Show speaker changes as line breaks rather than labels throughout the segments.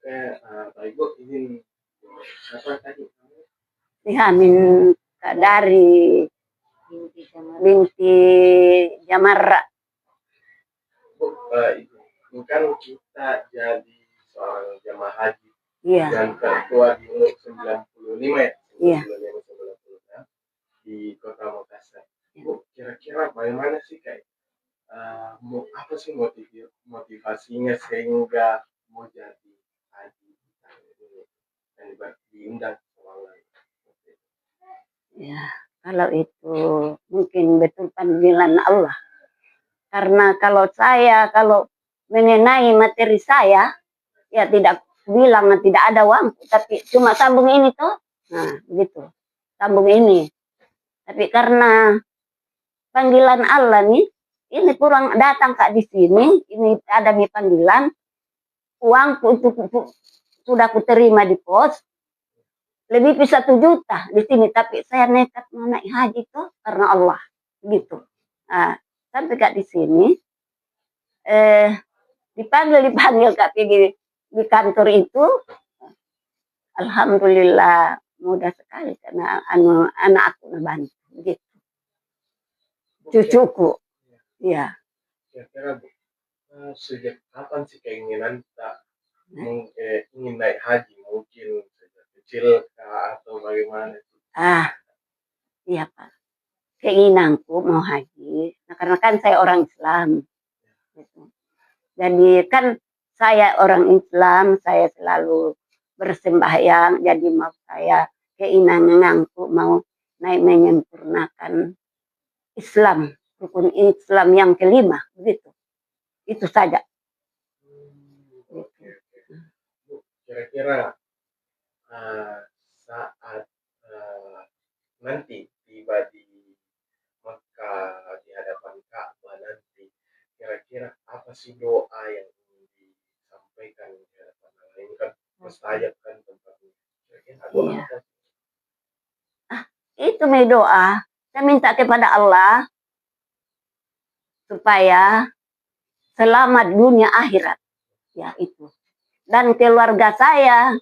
Oke, Pak Ibu izin apa tadi?
Dihamin dari binti Jamarra.
Bu, ini kan kita jadi seorang jamaah haji
Iya.
yang tertua di umur 95 ya,
Iya.
95 di Kota Makassar. Bu, kira-kira bagaimana sih kayak apa sih motivasinya sehingga mau jadi haji dan diundang sama Allah?
Ya, kalau itu mungkin betul panggilan Allah. Karena kalau mengenai materi saya, ya tidak bilang tidak ada uang, tapi cuma sambung ini toh. Nah, begitu. Sambung ini. Tapi karena panggilan Allah nih, ini kurang datang Kak di sini, ini ada nih panggilan, uangku sudah kuterima di pos, lebih bisa 1 juta di sini, tapi saya nekat mau naik haji tuh karena Allah, gitu. Nah, sampai Kak di sini, dipanggil Kak pergi di kantor itu, alhamdulillah mudah sekali karena anak aku ngebantu, gitu. Cucuku, ya.
Kira-kira sejak kapan sih keinginan tak ingin naik haji, mungkin sejak kecil atau bagaimana?
Iya Pak. Keinginanku mau haji, nah, karena kan saya orang Islam. Gitu. Jadi kan saya orang Islam, saya selalu bersembahyang, jadi mau saya keinginanku mau naik menyempurnakan Islam, rukun Islam yang kelima, begitu. Itu saja.
Kira-kira saat nanti tiba di Mekah di hadapan Ka'bah nanti, kira-kira apa sih doa yang ingin disampaikan di hadapan Allah? Ini kan mustajab kan tempatnya. Kira-kira doa apa?
Itu doa. Saya minta kepada Allah supaya selamat dunia akhirat. Ya itu. Dan keluarga saya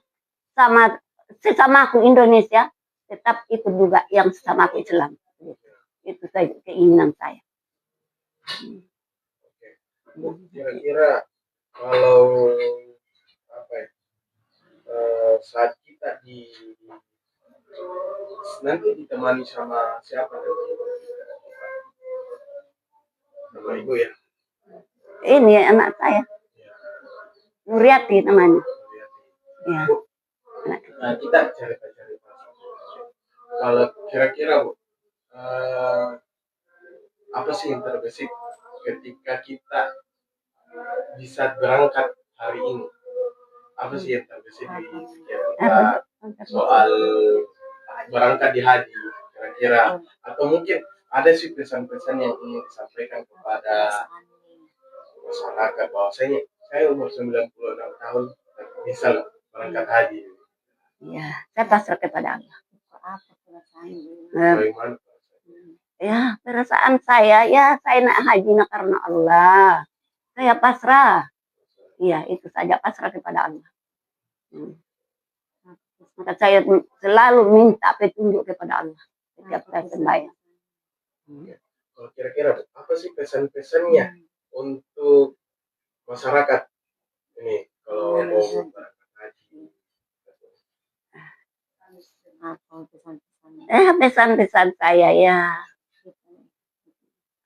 sama sesamaku Indonesia tetap itu juga yang sesamaku Islam. Itu saja keinginan saya.
Kira-kira kalau apa ya, saat kita nanti ditemani sama siapa nanti? Sama ibu ya?
Ini anak saya, Nuriati namanya. Ya.
Nah, kita cari. Kalau kira-kira Bu, apa sih yang terbesit ketika kita bisa berangkat hari ini? Apa sih yang terbesit di pikiran kita soal berangkat di haji kira-kira? Atau mungkin ada sih pesan-pesan yang ingin disampaikan kepada masyarakat bahwasanya saya umur 96 tahun bisa berangkat haji.
Ya, saya pasrah kepada Allah.
Bagaimana?
Ya, perasaan saya, ya saya nak haji karena Allah. Saya pasrah. Iya, itu saja, pasrah kepada Allah. Maka saya selalu minta petunjuk kepada Allah setiap saya sembahyang.
Kalau kira-kira apa sih pesan-pesannya untuk masyarakat ini kalau mau berangkat haji?
Pesan-pesan saya ya,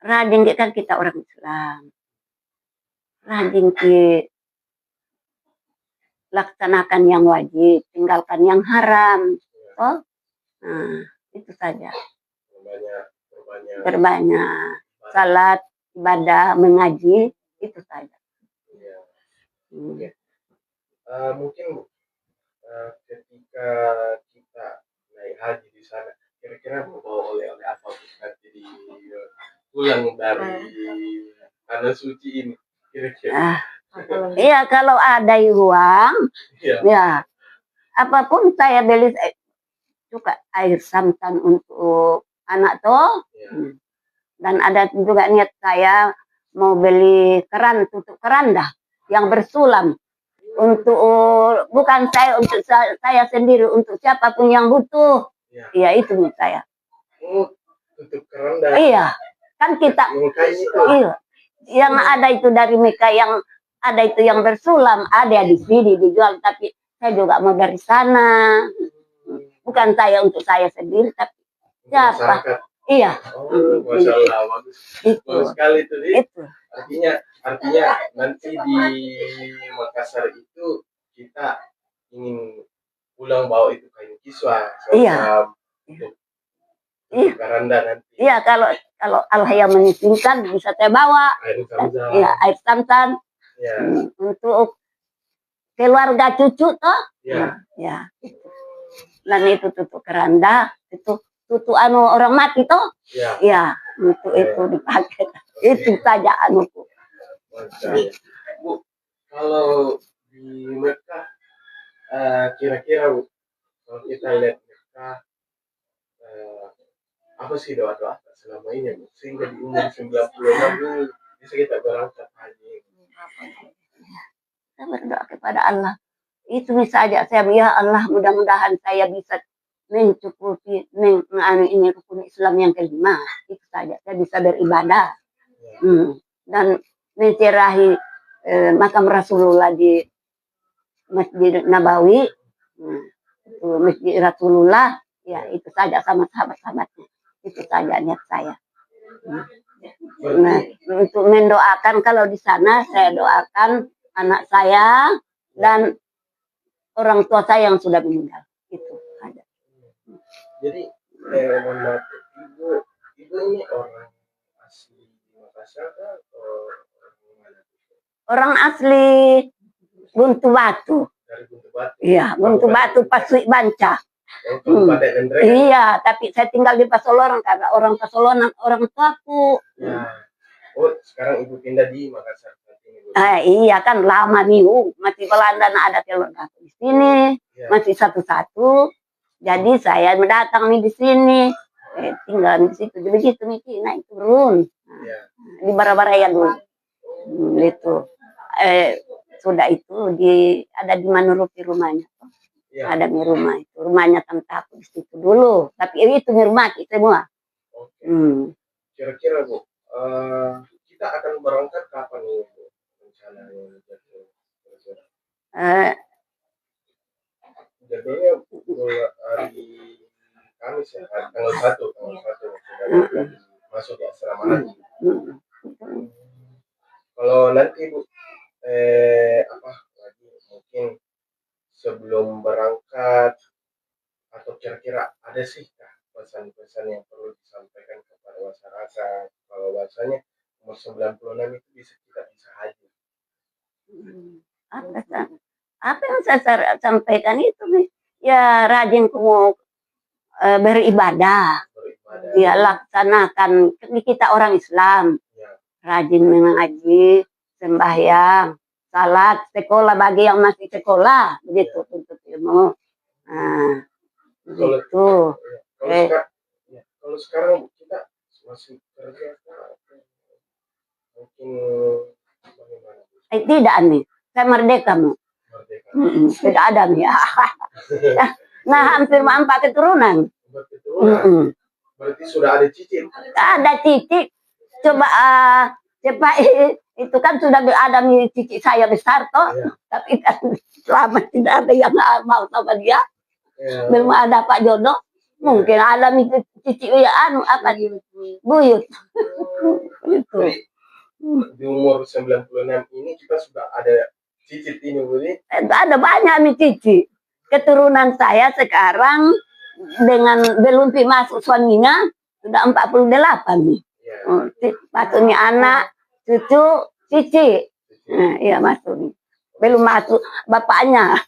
rajin kan kita orang Islam, rajin laksanakan yang wajib, tinggalkan yang haram. Oh, nah, itu saja. Berbanyak salat, ibadah, mengaji, itu saja.
Ya. Mungkin ketika kita naik haji di sana, kira-kira membawa oleh-oleh apa nanti di pulang dari tanah suci ini? Kira-kira.
Iya, kalau ada uang, ya apapun saya beli juga air samtan untuk anak toh. Dan ada juga niat saya mau beli keran, tutup keranda yang bersulam untuk bukan saya untuk saya sendiri, untuk siapapun yang butuh.
Ya.
Iya, itu menurut saya.
Oh, tutup keranda.
Iya, kan kita
Kain itu.
iya, yang ada itu dari mereka, yang ada itu yang bersulam, ada di sini dijual, tapi saya juga mau dari sana. Bukan saya untuk saya sendiri, tapi siapa?
Masyarakat.
Iya.
Oh, masalah bagus.
Itu.
Bagus sekali itu, Di.
Itu.
Artinya nanti di Makassar itu kita ingin pulang bawa itu kain kiswa,
iya.
untuk
Iya.
keranda nanti.
Iya, kalau Allah yang mengizinkan bisa saya bawa.
Air Zam-Zam.
Iya, air Zam-Zam.
Ya.
Untuk keluarga cucu toh.
Ya.
Ya. Dan itu tutup keranda, itu tutup orang mati toh.
Ya.
Ya, untuk itu dipakai. Itu saja anuku.
Bu, kalau di Mekah kira-kira Bu, kalau kita lihat Mekah apa sih doa-doa selama ini Bu? Sehingga di umur 96 ini bisa kita berangkat haji.
Saya berdoa kepada Allah. Itu saja saya, ya Allah, mudah-mudahan saya bisa mencukupi ini rukun Islam yang kelima. Itu saja, saya bisa beribadah. Dan mencerahi makam Rasulullah di Masjid Nabawi, Masjid Rasulullah, ya itu saja sama sahabat-sahabatnya. Itu saja niat saya. Nah, untuk mendoakan kalau di sana saya doakan anak saya dan orang tua saya yang sudah meninggal. Itu ada.
Jadi ibu ini orang asli Makassar atau
orang asli Buntu Batu.
Dari Buntu Batu.
Iya, Buntu Batu Pasui Banca. Iya, tapi saya tinggal di Pasoloran karena orang Pasoloran orang tuaku.
Ya. Oh, sekarang ibu pindah di Makassar.
Iya kan lama nih, masih Belanda ada keluarga di sini, ya. Masih satu-satu. Jadi saya mendatang nih di sini, tinggal di situ. Begitu nih, naik turun. Ya. Di Barabaraya dulu. Itu. Sudah itu ada di Manurupi rumahnya. Ya. Ada di rumah itu, rumahnya tante aku di situ dulu. Tapi itu rumah kita semua.
Oke. Kira-kira Bu, kita akan berangkat kapan nih Bu? Rencananya jadinya hari Kamis ya, tanggal 1 sudah masuk di asrama haji. Kalau nanti Bu, mungkin sebelum berangkat atau kira-kira ada sih pesan-pesan yang perlu disampaikan kepada masyarakat kalau bahasanya umur 96 itu kita bisa haji.
Apa yang saya sampaikan itu nih, ya rajin kamu beribadah. Ya laksanakan, kita orang Islam, ya. Rajin mengaji, sembahyang, salat, sekolah bagi yang masih sekolah, begitu untuk ilmu. Nah, begitu.
Kalau sekarang kita masih kerja, mungkin bagaimana?
Tidak nih, saya merdeka mu. Tidak ada nih. Nah, hampir 4 keturunan.
Berarti sudah ada cicit.
Ada cicit. Coba itu kan sudah ada cicit saya besar toh. Ya. Tapi kan selama tidak ada yang mau sama dia. Ya. Belum ada Pak jodoh. Mungkin ada cicit ya apa buyut. Itu.
Di umur 96 ini kita sudah ada cicit ini Bu.
Ada banyak nih cicit. Keturunan saya sekarang dengan belum masuk suaminya sudah 48 nih. Ya. Masuknya anak, cucu, cici. Nah, iya masuk nih. Belum masuk bapaknya.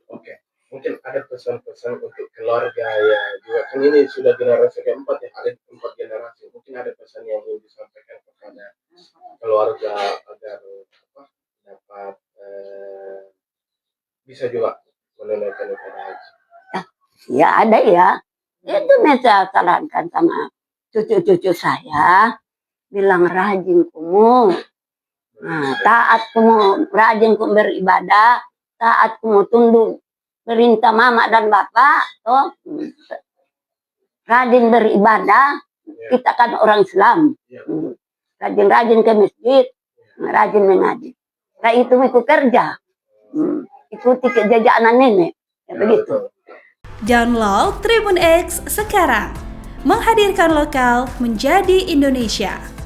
Oke. Mungkin ada pesan-pesan untuk keluarga ya juga. Kan ini sudah generasi keempat ya, ada 4 generasi. Mungkin ada pesan yang ingin disampaikan kepada keluarga agar dapat bisa juga menunaikan ibadah haji.
Ya ada ya. Itu saya sarankan sama cucu-cucu saya. Bilang rajin kamu. Nah, taat kamu, rajin kamu beribadah. taat, mau tunduk perintah mama dan bapak, toh rajin beribadah. Kita kan orang Islam, rajin-rajin ke masjid, rajin mengaji. Nah itu ikut kerja, ikuti kejajanan nenek, ya begitu.
Download Tribun X sekarang, menghadirkan lokal menjadi Indonesia.